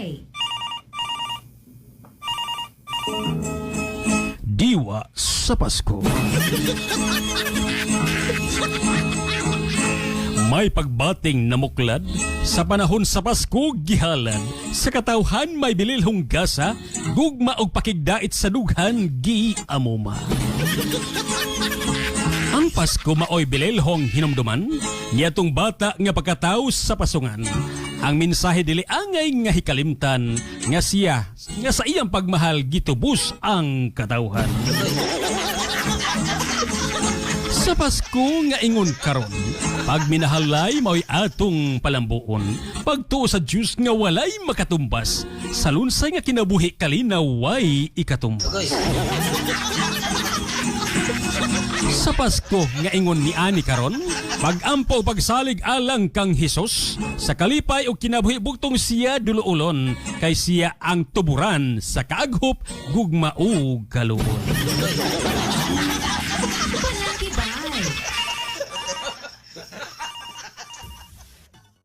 Bay. Diwa sa Pasko. May pagbating na muklad sa panahon sa Pasko gihalad. Sa katawhan may bililhong gasa, gugma og pakigdait sa dughan giamuma. Ang Pasko maoy bililhong hinumduman, niyatong bata nga pagkataw sa pasungan. Ang mensahe dili angay nga hikalimtan nga siya nga sa iyang pagmahal gitubos ang katawhan. Sa Pasko nga ingon karon, pag minahalay mao'y atong palambuon, pagtuo sa Diyos nga walay makatumbas, sa lunsay nga kinabuhi kalinaw way ikatumbas. Sa Pasko nga ingon ni ani karon, pag-ampo pagsalig alang kang Hesus, sa kalipay o kinabuhi bugtong siya duluulon, kay siya ang tuburan sa kaaghop gugma o kaluon. Palagi Bay.